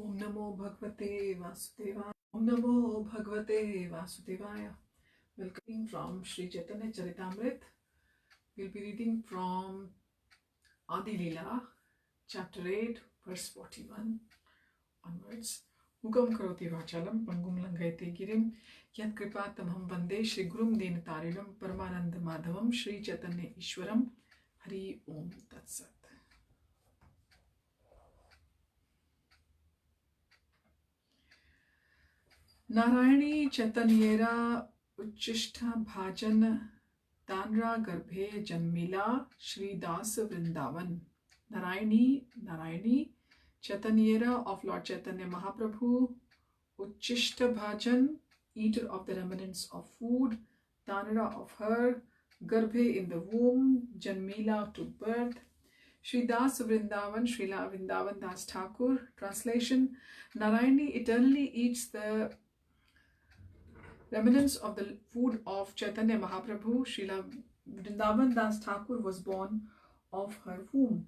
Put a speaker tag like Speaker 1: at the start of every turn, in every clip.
Speaker 1: Om Namo Bhagavate Vasudevaya. Om Namo Bhagavate Vasudevaya. Welcome from Shri Chaitanya Charitamrit. We'll be reading from Lila, chapter 8, verse 41 onwards. Hukam karoti vachalam pangum langayate girim yat kripatamham vande Shri Gurum Dinatarinam Paramananda Madhavam Shri Chaitanya Ishwaram Hari Om Tat Sat. Narayani चैतन्येरा उच्चिष्ट भाजन तानरा गर्भे जन्मिला Shridas Vrindavan. Narayani Chaitanyera of Lord Chaitanya Mahaprabhu, Uchishta Bhajan, eater of the remnants of food, Tanara of her, Garbhe in the womb, Janmila to birth, Shridas Vrindavan, Srila Vrindavan Das Thakur. Translation: Narayani eternally eats the remnants of the food of Chaitanya Mahaprabhu. Srila Vrindavan Das Thakur was born of her womb.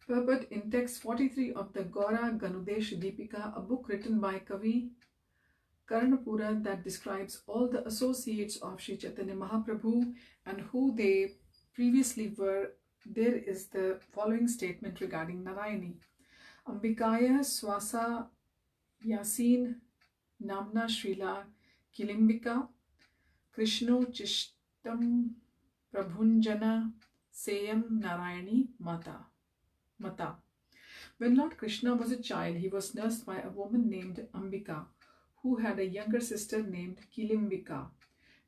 Speaker 1: Purport in text 43 of the Gaura Ganudesh Deepika, a book written by Kavi Karnapura that describes all the associates of Sri Chaitanya Mahaprabhu and who they previously were. There is the following statement regarding Narayani. Ambikaya Swasa Yasin Namna Srila Kilimbika Krishno Chishtam Prabhunjana Seyam Narayani Mata. When Lord Krishna was a child, he was nursed by a woman named Ambika, who had a younger sister named Kilimbika.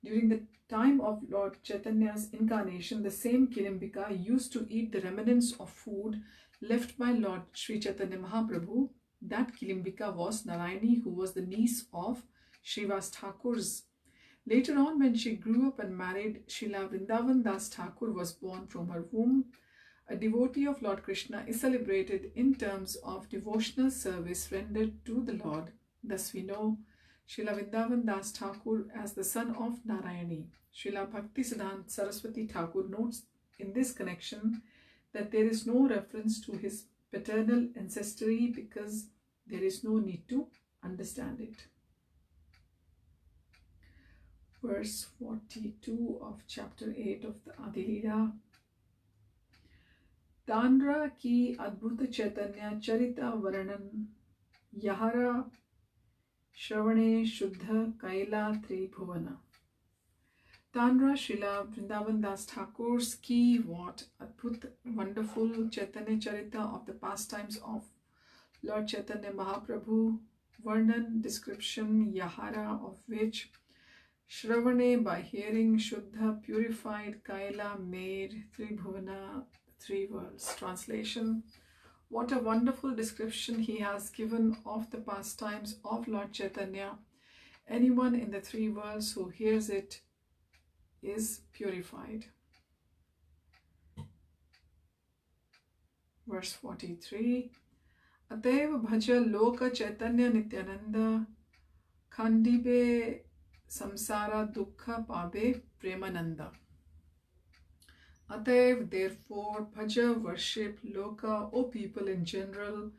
Speaker 1: During the time of Lord Chaitanya's incarnation, the same Kilimbika used to eat the remnants of food left by Lord Sri Chaitanya Mahaprabhu. That Kilimbika was Narayani, who was the niece of Srivas Thakur's. Later on, when she grew up and married, Srila Vrindavan Das Thakur was born from her womb. A devotee of Lord Krishna is celebrated in terms of devotional service rendered to the Lord. Thus we know Srila Vrindavan Das Thakur as the son of Narayani. Srila Bhakti Siddhanta Saraswati Thakur notes in this connection that there is no reference to his paternal ancestry because there is no need to understand it. Verse 42 of chapter 8 of the Adilila. Tanra ki adbhuta chaitanya charita varanan yahara shravane shuddha kaila tribhuvana. Tanra Srila Vrindavan Das Thakur's key what adbhut wonderful Chaitanya Charita of the pastimes of Lord Chaitanya Mahaprabhu, Varnan description Yahara of which Shravane by hearing, Shuddha purified, Kaila made, Tribhuvana 3 worlds. Translation: what a wonderful description he has given of the pastimes of Lord Chaitanya. Anyone in the 3 worlds who hears it is purified. Verse 43. Ateva bhaja loka chaitanya nityananda khandibe samsara dukkha pabe premananda. Ateva, therefore, bhaja, worship, loka, O people in general,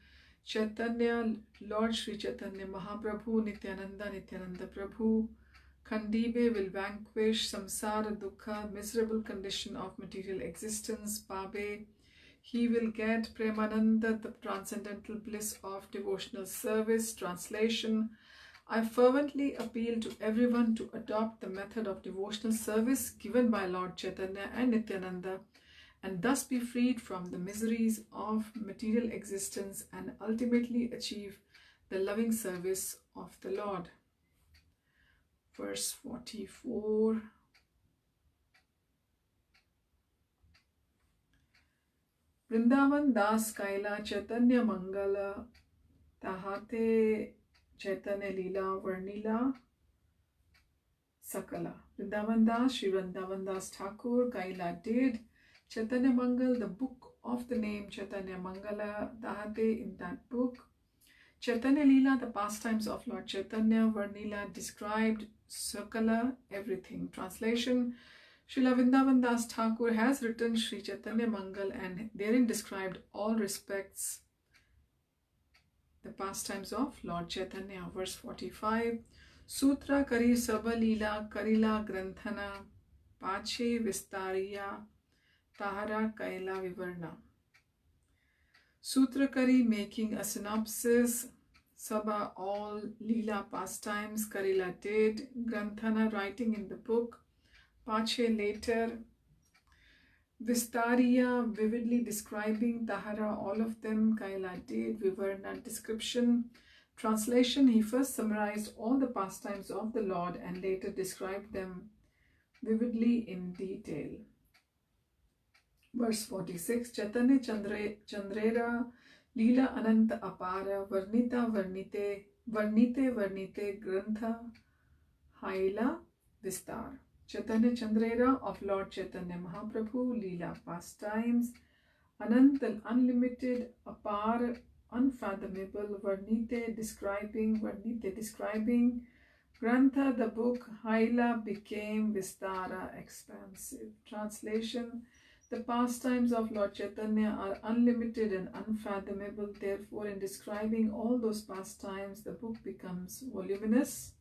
Speaker 1: Chaitanya, Lord Sri Chaitanya Mahaprabhu, Nityananda Prabhu. Khandibe will vanquish samsara dukkha, miserable condition of material existence. Pabe, he will get premananda, the transcendental bliss of devotional service. Translation: I fervently appeal to everyone to adopt the method of devotional service given by Lord Chaitanya and Nityananda and thus be freed from the miseries of material existence and ultimately achieve the loving service of the Lord. Verse 44. Vrindavan Das Kaila Chaitanya Mangala Tahate Chaitanya Lila Varnila Sakala. Vrindavan Das, Shri Vrindavan Das Thakur, Kaila did Chaitanya Mangal, the book of the name Chaitanya Mangala, Tahate, in that book. Chaitanya Lila, the pastimes of Lord Chaitanya. Varnila, described. Sakala, everything. Translation: Srila Vrindavan Das Thakur has written Sri Chaitanya Mangal and therein described all respects the pastimes of Lord Chaitanya. Verse 45. Sutra kari sabalila karila granthana pache vistariya tahara kaila vivarna. Sutrakari making a synopsis, Sabha all lila pastimes, Karila did, Granthana writing in the book, Pache later, Vistariya vividly describing, Tahara all of them, Kaila did, Vivarna description. Translation, he first summarized all the pastimes of the Lord and later described them vividly in detail. Verse 46. Chaitanya Chandrera Lila Ananta Apara Varnita Varnite Grantha Haila Vistar. Chaitanya Chandrera of Lord Chaitanya Mahaprabhu, Lila pastimes, Anant unlimited, Apar unfathomable, Varnite describing, Grantha the book, Haila became, Vistara expansive. Translation, the pastimes of Lord Chaitanya are unlimited and unfathomable, therefore in describing all those pastimes, the book becomes voluminous.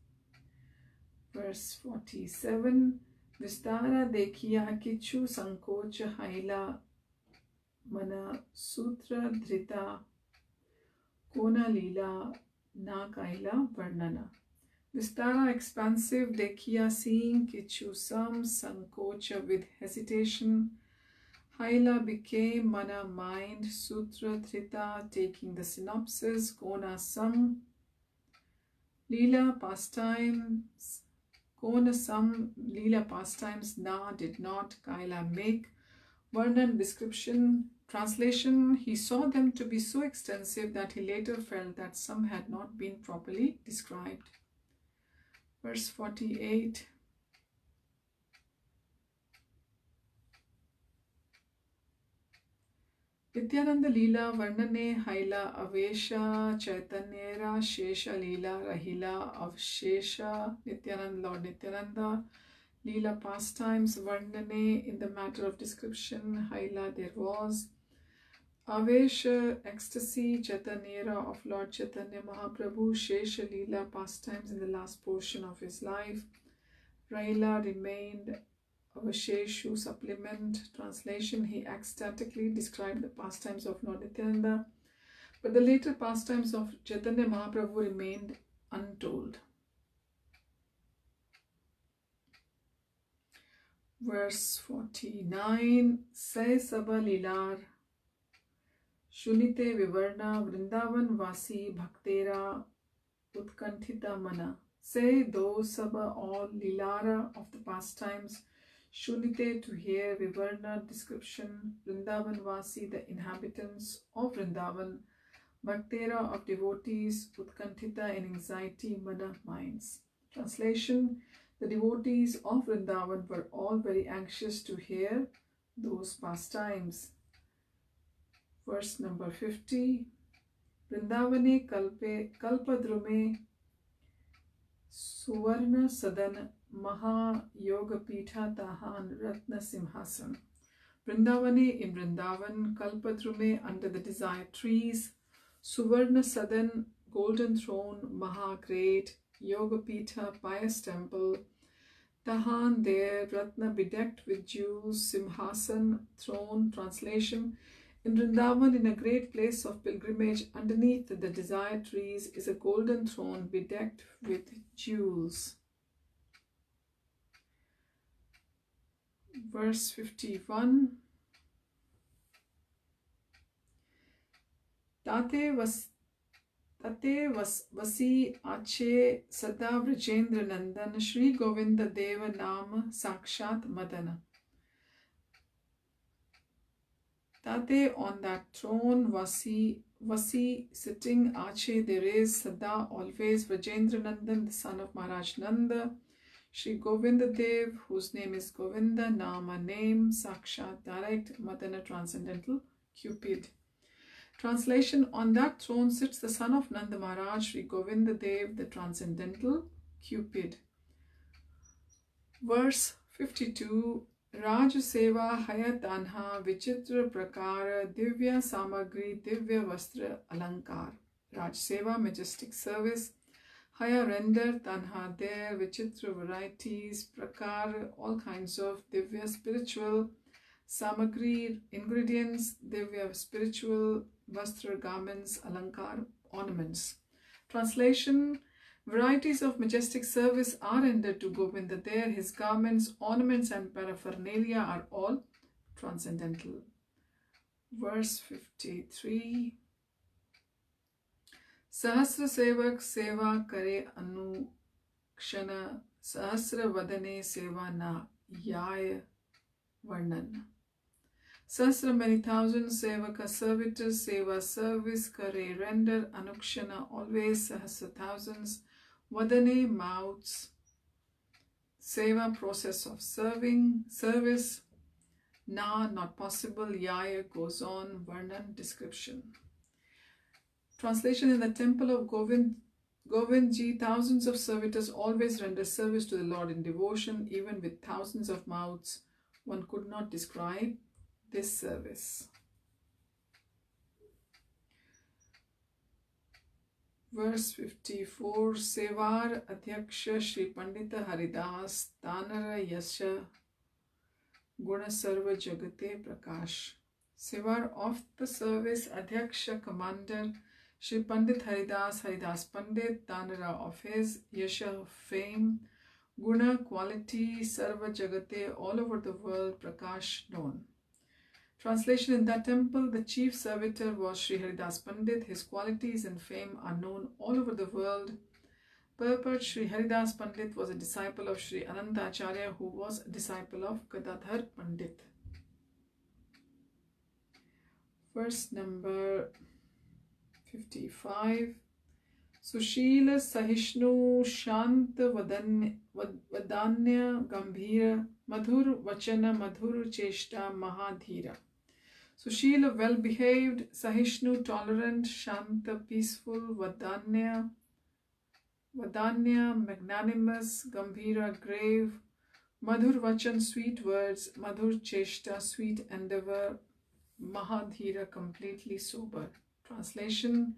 Speaker 1: Verse 47. Vistara dekhiya kichu sankocha haila mana sutra dhrita kona lila na kaila varnana. Vistara expansive, dekhiya seeing, kichu some, sankocha with hesitation, Haila became, mana mind, sutra thrita taking the synopsis, kona some, lila pastimes, kona some, lila pastimes, na did not, kaila make, varnan description. Translation, he saw them to be so extensive that he later felt that some had not been properly described. Verse 48. Nityananda Leela Varnane Haila Avesha Chaitanyera Shesha Leela Rahila Avshesha Nityananda Lord Nityananda Leela pastimes Varnane in the matter of description Haila there was Avesha ecstasy Chaitanyera of Lord Chaitanya Mahaprabhu Shesha Leela pastimes in the last portion of his life Rahila remained Avasheshu supplement. Translation, he ecstatically described the pastimes of Lord Nityananda, but the later pastimes of Chaitanya Mahaprabhu remained untold. Verse 49. Say Sabha Lilar Shunite Vivarna Vrindavan Vasi Bhaktera Utkanthita Mana. Say those Sabha all Lilara of the pastimes Shunite to hear, Vivarna description, Vrindavan Vasi the inhabitants of Vrindavan, Bhaktera of devotees, Utkanthita in anxiety, Mana minds. Translation, the devotees of Vrindavan were all very anxious to hear those pastimes. Verse number 50. Vrindavane kalpadrume Suvarna Sadan Maha Yoga Pitha Tahan Ratna Simhasan. Vrindavane in Vrindavan, Kalpadrume under the desired trees, Suvarna Sadan golden throne, Maha great, Yoga Pitha pious temple, Tahan there, Ratna bedecked with jewels, Simhasan throne. Translation, in Vrindavan, in a great place of pilgrimage, underneath the desired trees is a golden throne bedecked with jewels. Verse 51. Tate vasi ache sada Vrajendra Nandan Shri Govinda Deva Nama Sakshat Madana. Tate on that throne, Vasi sitting, Ache there is, Sada always, Vrajendra Nandan, the son of Maharaj Nanda, Shri Govinda Dev, whose name is Govinda, Nama name, Sakshat direct, Madana transcendental, Cupid. Translation, on that throne sits the son of Nanda Maharaj, Shri Govinda Dev, the transcendental Cupid. Verse 52. Raj Seva Haya Tanha Vichitra Prakara Divya Samagri Divya Vastra Alankar. Raj Seva, majestic service. Haya render, Tanha there, Vichitra varieties, Prakar, all kinds of Divya spiritual, Samagri ingredients, Divya spiritual, Vastra garments, Alankar ornaments. Translation: varieties of majestic service are rendered to Govinda there. His garments, ornaments, and paraphernalia are all transcendental. Verse 53. Sahasra sevak seva kare anukshana sahasra vadane seva na yaya varnan. Sahasra many thousands sevaka servitors seva service kare render anukshana always sahasra thousands vadane mouths seva process of service na not possible yaya goes on varnan description. Translation: in the temple of Govindji, thousands of servitors always render service to the Lord in devotion, even with thousands of mouths. One could not describe this service. Verse 54. Sevar Atyaksha Shri Pandita Haridas Tanara Yasha Guna Sarva Jagate Prakash. Sevar of the service, Atyaksha commander, Shri Pandit Haridas, Haridas Pandit, Tanara of his, Yasha fame, Guna quality, Sarva Jagate all over the world, Prakash known. Translation: in that temple, the chief servitor was Shri Haridas Pandit. His qualities and fame are known all over the world. Purport: Shri Haridas Pandit was a disciple of Shri Anantacharya, who was a disciple of Gadadhar Pandit. Verse number 55. Sushila Sahishnu Shant Vadanya Gambhira Madhur Vachana Madhur Cheshta Mahadhira. Sushila, well behaved, Sahishnu, tolerant, Shanta, peaceful, Vadanya, magnanimous, Gambhira, grave, Madhur Vachan, sweet words, Madhur Cheshta, sweet endeavor, Mahadhira, completely sober. Translation: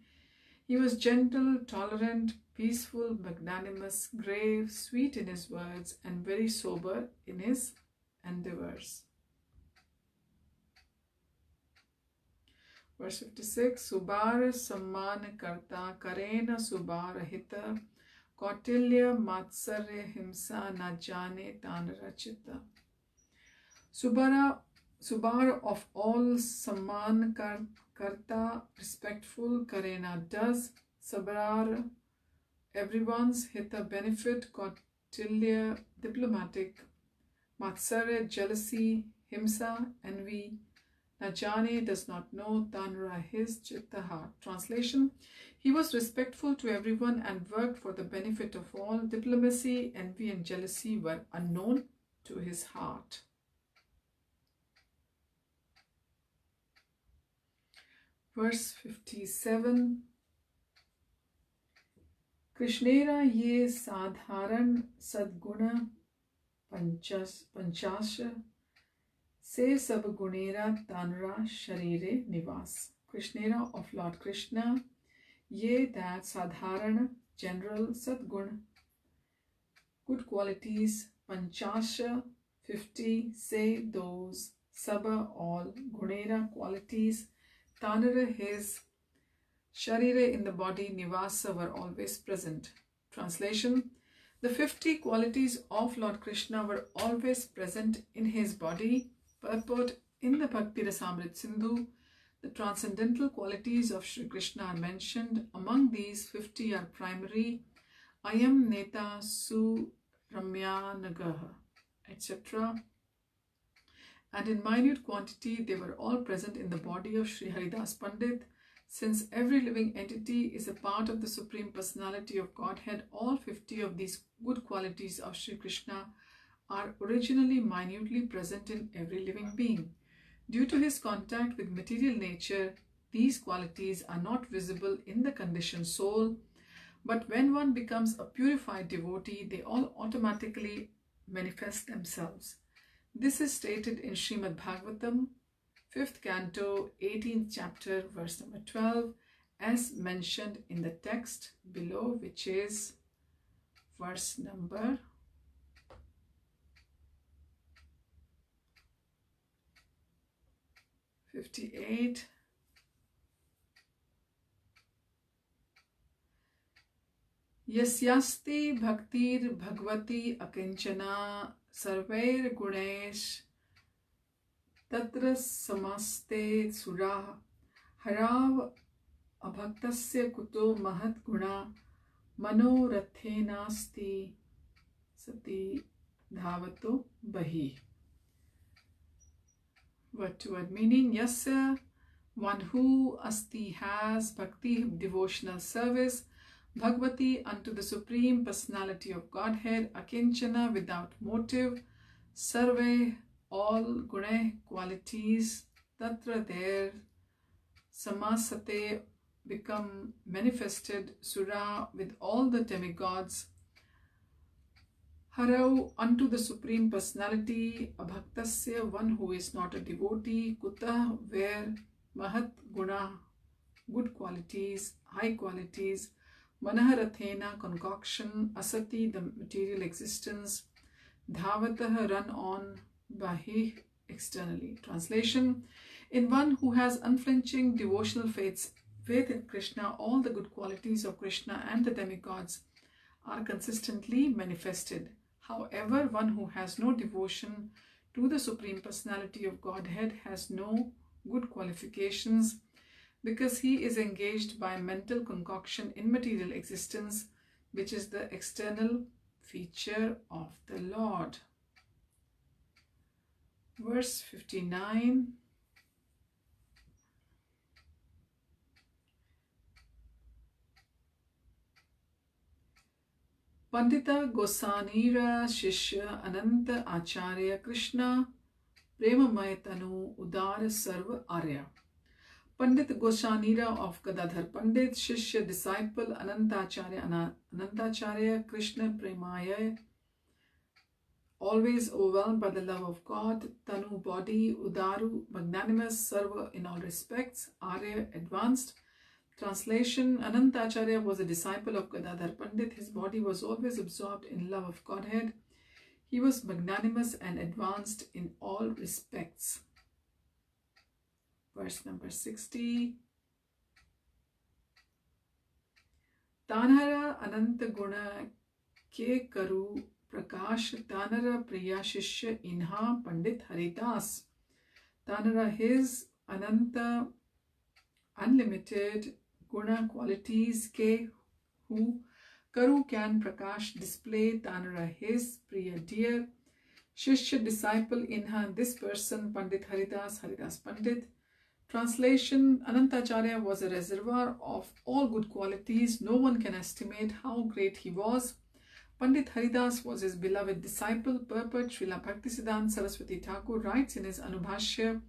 Speaker 1: he was gentle, tolerant, peaceful, magnanimous, grave, sweet in his words, and very sober in his endeavors. Verse 56. Subara Samman Karta Karena Subara Hita Kautilya Matsarya Himsa Na Jane Tanara Chitta. Subara of all, Samman Karta, respectful, Karena, does, Sabrar, everyone's, Hita, benefit, Kautilya, diplomatic, Matsarya, jealousy, Himsa, envy, Najane, does not know, Tanra, his, Chitta, heart. Translation: he was respectful to everyone and worked for the benefit of all. Diplomacy, envy, and jealousy were unknown to his heart. Verse 57. Krishnera ye sadharan sadguna panchasha se sab gunera tanra sharire nivas. Krishnera of Lord Krishna, ye that sadharana, general, sadgun, good qualities, panchasha, 50, say those, saba, all, gunera, qualities, tanara, his, sharire, in the body, nivasa, were always present. Translation: the 50 qualities of Lord Krishna were always present in his body. Purport: in the Bhakti Rasamrit Sindhu, the transcendental qualities of Shri Krishna are mentioned. Among these, 50 are primary: Ayam Neta Su Ramya Nagaha, etc. And in minute quantity, they were all present in the body of Shri Haridas Pandit. Since every living entity is a part of the Supreme Personality of Godhead, all 50 of these good qualities of Shri Krishna are originally minutely present in every living being. Due to his contact with material nature, these qualities are not visible in the conditioned soul, but when one becomes a purified devotee, they all automatically manifest themselves. This is stated in Srimad Bhagavatam, 5th canto, 18th chapter, verse number 12, as mentioned in the text below, which is verse number 58. Yasyasti bhaktir bhagavati akinchana sarvair gunesh tatra samaste surah harav abhaktasya kuto mahat guna manorathenasti sati dhavato bahi. Word to word meaning: Yasya, one who, asti has, bhakti devotional service, Bhagavati unto the Supreme Personality of Godhead, akinchana without motive, sarve all gune qualities, tatra there, samasate become manifested, sura with all the demigods, Harav unto the Supreme Personality, abhaktasya one who is not a devotee, kuta where, mahat guna good qualities, high qualities, manaharathena concoction, asati the material existence, dhavatah run on, bahih externally. Translation: in one who has unflinching devotional faith in Krishna, all the good qualities of Krishna and the demigods are consistently manifested. However, one who has no devotion to the Supreme Personality of Godhead has no good qualifications, because he is engaged by mental concoction in material existence, which is the external feature of the Lord. Verse 59. Pandita Gosanira Shishya Ananta Acharya Krishna Premamaya Tanu Udar Sarva Arya. Pandit Goshanira of Gadadhar Pandit, Shishya disciple Anantacharya Krishna Premaya, always overwhelmed by the love of God, Tanu body, Udaru magnanimous, Sarva in all respects, Arya advanced. Translation: Anantacharya was a disciple of Gadadhar Pandit. His body was always absorbed in love of Godhead. He was magnanimous and advanced in all respects. Verse number 60. Tanhara Ananta Guna Ke Karu Prakash Tanara Priya Shishya Inha Pandit Haridas. Tanara his Ananta unlimited Guna qualities ke who Karu can Prakash display, Tanara his Priya dear, Shishya disciple Inha this person, Pandit Haridas, Haridas Pandit. Translation: Anantacharya was a reservoir of all good qualities. No one can estimate how great he was. Pandit Haridas was his beloved disciple. Purport: Srila Bhaktisiddhanta Saraswati Thakur writes in his Anubhashya,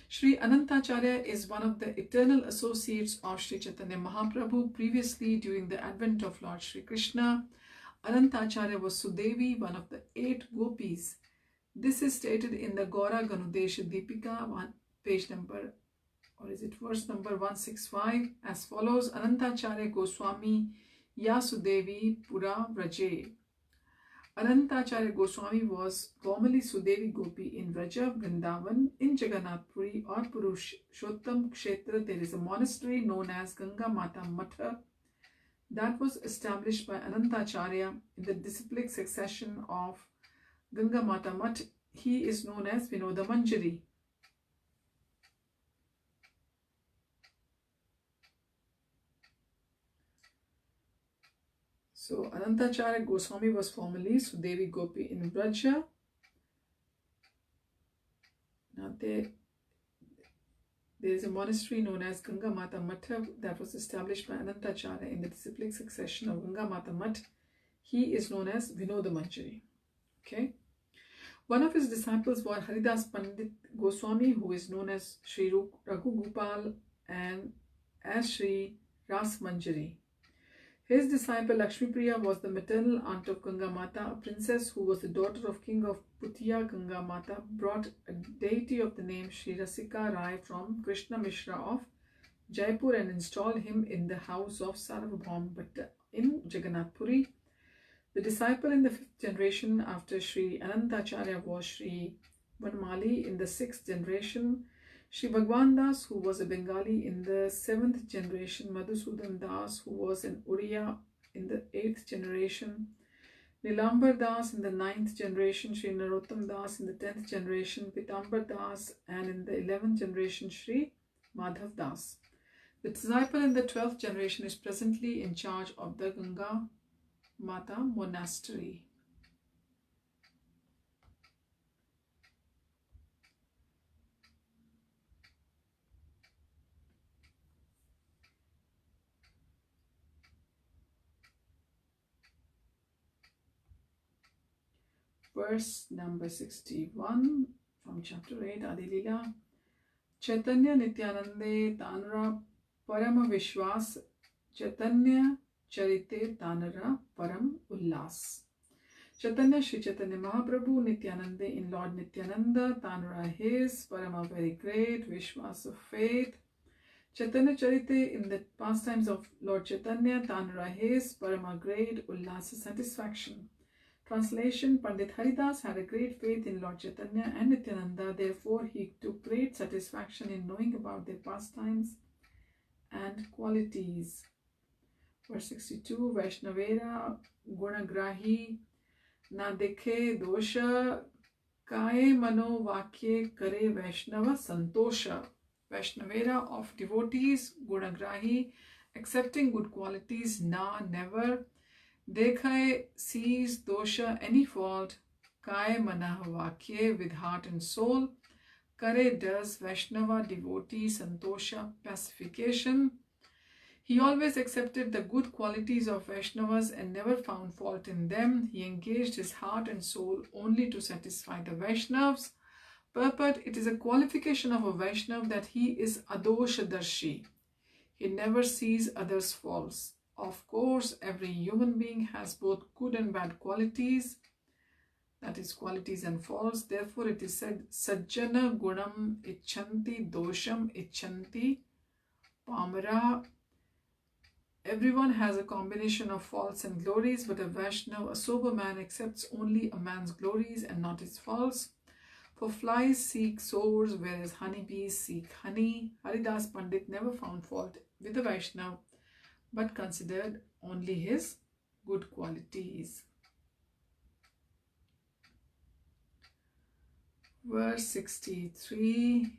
Speaker 1: Shri Anantacharya is one of the eternal associates of Shri Chaitanya Mahaprabhu. Previously, during the advent of Lord Shri Krishna, Anantacharya was Sudevi, one of the 8 gopis. This is stated in the Gaura Ganudesha Deepika, page number, or is it verse number 165, as follows: Anantacharya Goswami Yasudevi Pura Vraje. Anantacharya Goswami was formerly Sudevi Gopi in Vraja, Vrindavan. In Jagannath Puri or Purushottam Kshetra, there is a monastery known as Ganga Mata Matha that was established by Anantacharya in the disciplic succession of Ganga Mata Math. He is known as Vinoda Manjari. So Anantacharya Goswami was formerly Sudevi Gopi in Vraja. Now there is a monastery known as Ganga Mata Matha that was established by Anantacharya in the disciplic succession of Ganga Mata Math. He is known as Vinoda Manjari. Okay. One of his disciples was Haridas Pandit Goswami, who is known as Shri Raghu Gopal and as Shri Ras Manjari. His disciple Lakshmipriya was the maternal aunt of Ganga Mata, a princess who was the daughter of King of Puthiya. Ganga Mata brought a deity of the name Shri Rasika Rai from Krishna Mishra of Jaipur and installed him in the house of Sarvabhaum Bhatta in Jagannath Puri. The disciple in the 5th generation after Shri Anantacharya was Shri Vanmali. In the 6th generation, Shri Bhagwan Das, who was a Bengali. In the 7th generation, Madhusudan Das, who was an Uriya. In the 8th generation, Nilambar Das. In the 9th generation, Shri Narottam Das. In the 10th generation, Pitambar Das. And in the 11th generation, Shri Madhav Das. The disciple in the 12th generation is presently in charge of the Ganga Mata monastery. Verse number 61 from chapter 8, Adi Lila. Chaitanya Nityanande Tanara Param Vishwas Chaitanya Charite Tanara Param Ullas. Chaitanya Shri Chaitanya Mahaprabhu Nityananda in Lord Nityananda, Tanara his, Parama very great, Vishwas of faith. Chaitanya Charite in the pastimes of Lord Chaitanya, Tanara his, Parama great, Ullasa satisfaction. Translation: Pandit Haridas had a great faith in Lord Chaitanya and Nityananda, therefore he took great satisfaction in knowing about their pastimes and qualities. Verse 62, Vaishnavera Gunagrahi Na dekhe dosha kaye mano vakye kare Vaishnava santosha. Vaishnavera of devotees, Gunagrahi, accepting good qualities, na never, dekhaye sees dosha any fault, kaye manah vakye with heart and soul, kare does Vaishnava devotee santosha pacification. He always accepted the good qualities of Vaishnavas and never found fault in them. He engaged his heart and soul only to satisfy the Vaishnavas. Purport: it is a qualification of a Vaishnav that he is adoshadarshi. He never sees others' faults. Of course, every human being has both good and bad qualities, that is, qualities and faults. Therefore, it is said, Sajjana gunam icchanti dosham icchanti pamara. Everyone has a combination of faults and glories, but a Vaishnav, a sober man, accepts only a man's glories and not his faults. For flies seek sores, whereas honeybees seek honey. Haridas Pandit never found fault with the Vaishnav, but considered only his good qualities. Verse 63.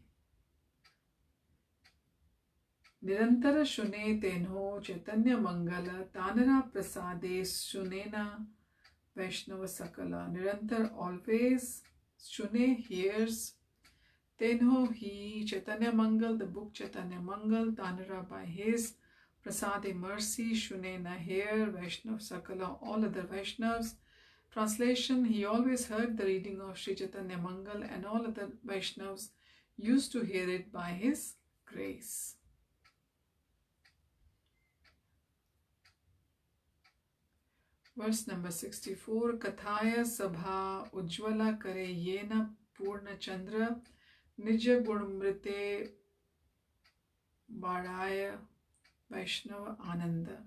Speaker 1: Nirantara shune tenho Chaitanya Mangala Tanara Prasade Shunena Vaishnava Sakala. Nirantar always, Shune hears, Tenho he, Chaitanya Mangal, the book Chaitanya Mangal, Tanara by his, Prasade mercy, Shunena hear, Vaishnava Sakala all other Vaishnavas. Translation: he always heard the reading of Sri Chaitanya Mangal and all other Vaishnavas used to hear it by his grace. Verse number 64. Kathaya Sabha Ujjvala Kare Yena Purna Chandra Nija Gunamrite Badaya Vaishnava Ananda.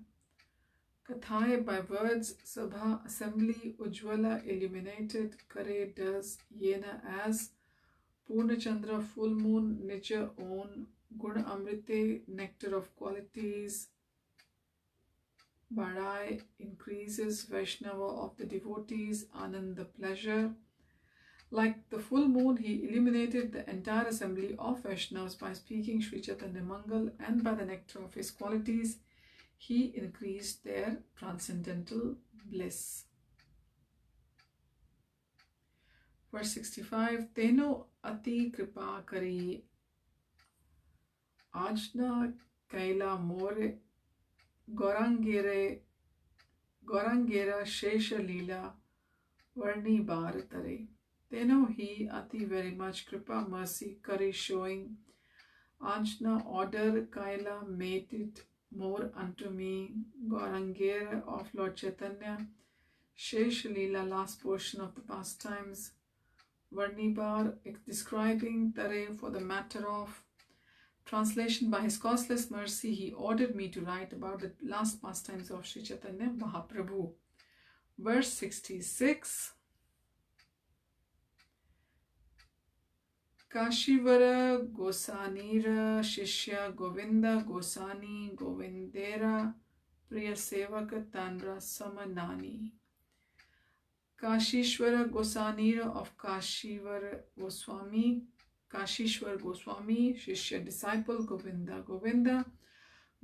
Speaker 1: Kathaya by words, Sabha assembly, Ujjvala illuminated, Kare does, Yena as, Purna Chandra full moon, Nija own, Guna Amrite nectar of qualities, Badai increases, Vaishnava of the devotees, Anand the pleasure. Like the full moon, he illuminated the entire assembly of Vaishnavas by speaking Sri Chaitanya Mangal, and by the nectar of his qualities, he increased their transcendental bliss. Verse 65. Teno ati kripa kari ajna kaila more Gorangera Shesha Lila Varni Bharatare. Teno he ati very much kripa mercy kari showing, Anjna order, Kaila made it, more unto me. Gaurangera of Lord Chaitanya. Shesh Lila, last portion of the pastimes. Varnibar, describing Tare for the matter of. Translation: by his causeless mercy, he ordered me to write about the last pastimes of Sri Chaitanya Mahaprabhu. Verse 66. Kashivara Gosanira Shishya Govinda Gosani Govindera Priya Sevaka Tanra Samanani. Kashishwara Gosanira of Kashivara Goswami, Kashishwar Goswami, Shishya disciple Govinda, Govinda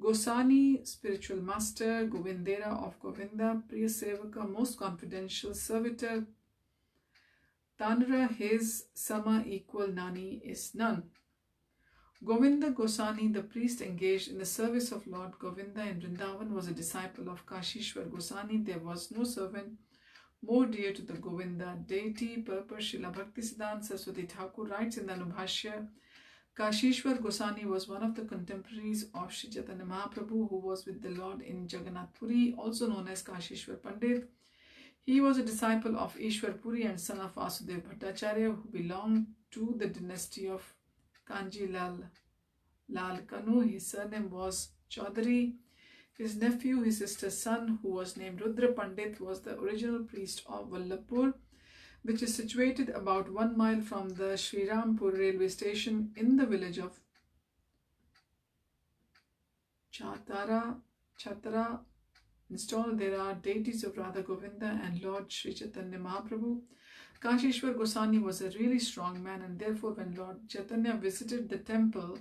Speaker 1: Gosani, spiritual master, Govindera of Govinda, Priya Sevaka, most confidential servitor, Tanra, his, Sama, equal, Nani is none. Govinda Gosani, the priest engaged in the service of Lord Govinda in Vrindavan, was a disciple of Kashishwar Gosani. There was no servant more dear to the Govinda deity. Purpose: Srila Bhaktisiddhanta Saraswati Thakur writes in the Anubhashya, Kashishwar Gosani was one of the contemporaries of Sri Chaitanya Mahaprabhu, who was with the Lord in Jagannath Puri, also known as Kashishwar Pandit. He was a disciple of Ishwar Puri and son of Vasudev Bhattacharya, who belonged to the dynasty of Kanji Lal Kanu. His surname was Chaudhary. His nephew, his sister's son, who was named Rudra Pandit, was the original priest of Vallabhpur, which is situated about 1 mile from the Sri Rampur railway station in the village of Chatara. Installed there are deities of Radha Govinda and Lord Sri Chaitanya Mahaprabhu. Kashishwar Gosani was a really strong man, and therefore when Lord Chaitanya visited the temple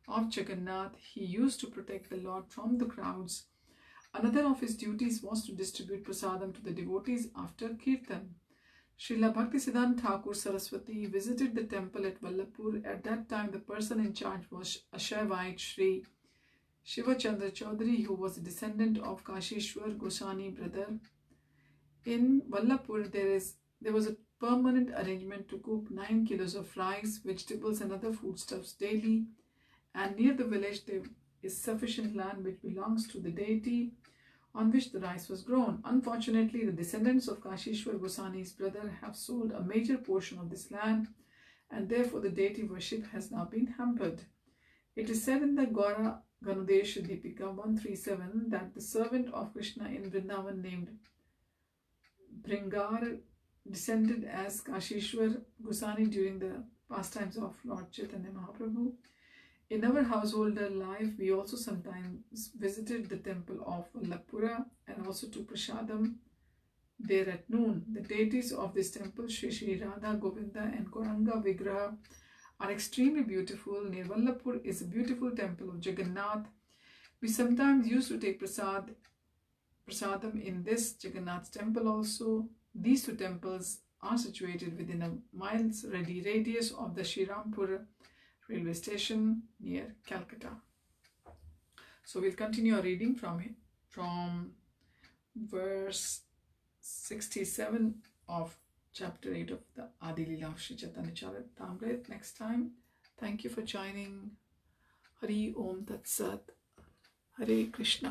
Speaker 1: of Jagannath, he used to protect the Lord from the crowds. Another of his duties was to distribute prasadam to the devotees after kirtan. Srila Bhaktisiddhanta Thakur Saraswati visited the temple at Vallabhpur. At that time, the person in charge was a Shaivite Shri Shivachandra Chaudhary, who was a descendant of Kashishwar Gosani brother. In Vallabhpur, there was a permanent arrangement to cook 9 kilos of rice, vegetables and other foodstuffs daily, and near the village there is sufficient land which belongs to the deity on which the rice was grown. Unfortunately, the descendants of Kashishwar Gosani's brother have sold a major portion of this land, and therefore the deity worship has now been hampered. It is said in the Gaura Ganudesha Deepika 137 that the servant of Krishna in Vrindavan named Bringar descended as Kashishwar Gosani during the pastimes of Lord Chaitanya Mahaprabhu. In our householder life, we also sometimes visited the temple of Vallabhpura and also took prasadam there at noon. The deities of this temple, Shri Radha, Govinda and Gauranga Vigraha, are extremely beautiful. Near Vallabhpur is a beautiful temple of Jagannath. We sometimes used to take prasadam in this Jagannath temple also. These two temples are situated within a mile's radius of the Sri Rampur railway station near Calcutta. So we'll continue our reading from verse 67 of chapter 8 of the Adi Lila of Sri Chaitanya Charitamrita next time. Thank you for joining. Hari Om Tat Sat. Hare Krishna.